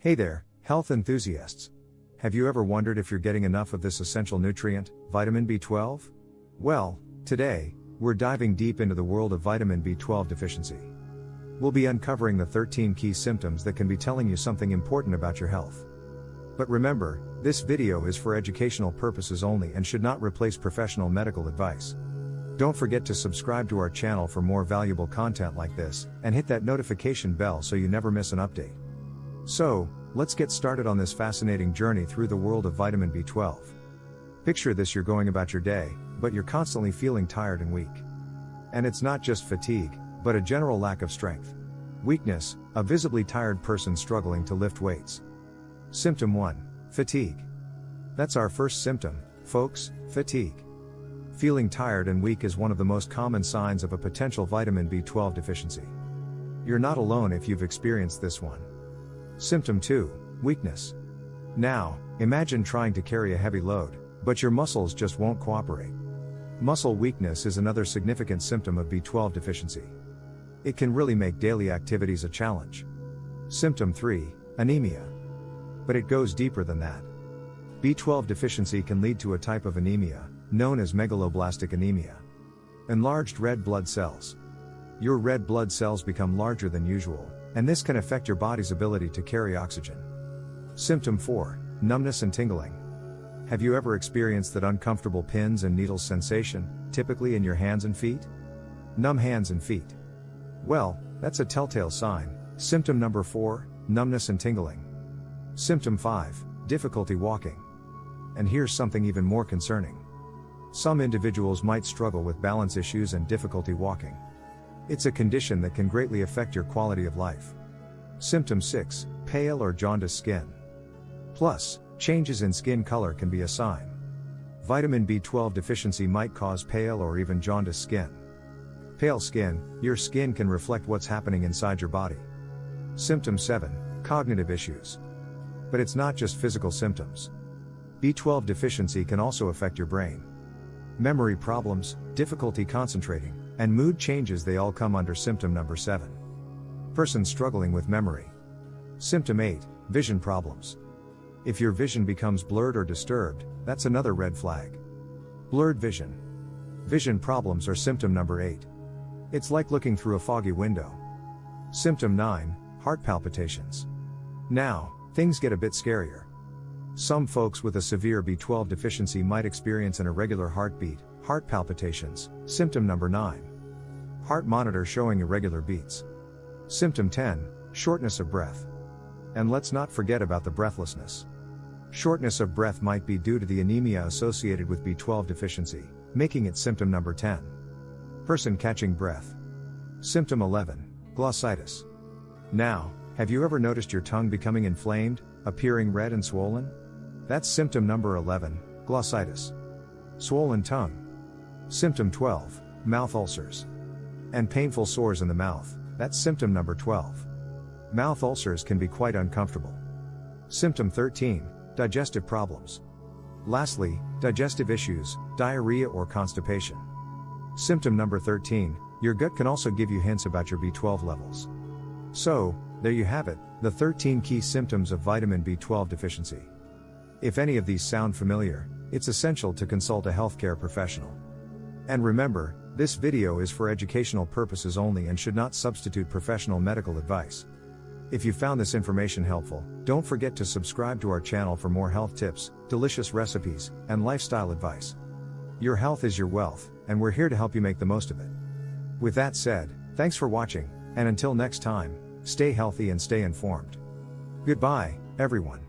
Hey there, health enthusiasts. Have you ever wondered if you're getting enough of this essential nutrient, vitamin B12? Well, today, we're diving deep into the world of vitamin B12 deficiency. We'll be uncovering the 13 key symptoms that can be telling you something important about your health. But remember, this video is for educational purposes only and should not replace professional medical advice. Don't forget to subscribe to our channel for more valuable content like this, and hit that notification bell so you never miss an update. So, let's get started on this fascinating journey through the world of vitamin B12. Picture this: you're going about your day, but you're constantly feeling tired and weak. And it's not just fatigue, but a general lack of strength. Weakness, a visibly tired person struggling to lift weights. Symptom 1. Fatigue. That's our first symptom, folks, fatigue. Feeling tired and weak is one of the most common signs of a potential vitamin B12 deficiency. You're not alone if you've experienced this one. Symptom 2. Weakness. Now, imagine trying to carry a heavy load, but your muscles just won't cooperate. Muscle weakness is another significant symptom of B12 deficiency. It can really make daily activities a challenge. Symptom 3. Anemia. But it goes deeper than that. B12 deficiency can lead to a type of anemia, known as megaloblastic anemia. Enlarged red blood cells. Your red blood cells become larger than usual, and this can affect your body's ability to carry oxygen. Symptom 4. Numbness and tingling. Have you ever experienced that uncomfortable pins and needles sensation, typically in your hands and feet? Numb hands and feet. Well, that's a telltale sign. Symptom number 4. Numbness and tingling. Symptom 5. Difficulty walking. And here's something even more concerning. Some individuals might struggle with balance issues and difficulty walking. It's a condition that can greatly affect your quality of life. Symptom 6. Pale or jaundiced skin. Plus, changes in skin color can be a sign. Vitamin B12 deficiency might cause pale or even jaundiced skin. Pale skin, your skin can reflect what's happening inside your body. Symptom 7. Cognitive issues. But it's not just physical symptoms. B12 deficiency can also affect your brain. Memory problems, difficulty concentrating, and mood changes, they all come under symptom number 7. Person struggling with memory. Symptom 8. Vision problems. If your vision becomes blurred or disturbed, that's another red flag. Blurred vision. Vision problems are symptom number 8. It's like looking through a foggy window. Symptom 9. Heart palpitations. Now, things get a bit scarier. Some folks with a severe B12 deficiency might experience an irregular heartbeat, heart palpitations. Symptom number 9. Heart monitor showing irregular beats. Symptom 10. Shortness of breath. And let's not forget about the breathlessness. Shortness of breath might be due to the anemia associated with B12 deficiency, making it symptom number 10. Person catching breath. Symptom 11. Glossitis. Now, have you ever noticed your tongue becoming inflamed, appearing red and swollen? That's symptom number 11, glossitis. Swollen tongue. Symptom 12. Mouth ulcers. And painful sores in the mouth. That's symptom number 12. Mouth ulcers can be quite uncomfortable. Symptom 13. Digestive problems. Lastly, digestive issues, diarrhea or constipation. Symptom number 13. Your gut can also give you hints about your B12 levels. So, there you have it, the 13 key symptoms of vitamin B12 deficiency. If any of these sound familiar, it's essential to consult a healthcare professional. And remember, this video is for educational purposes only and should not substitute professional medical advice. If you found this information helpful, don't forget to subscribe to our channel for more health tips, delicious recipes, and lifestyle advice. Your health is your wealth, and we're here to help you make the most of it. With that said, thanks for watching, and until next time, stay healthy and stay informed. Goodbye, everyone.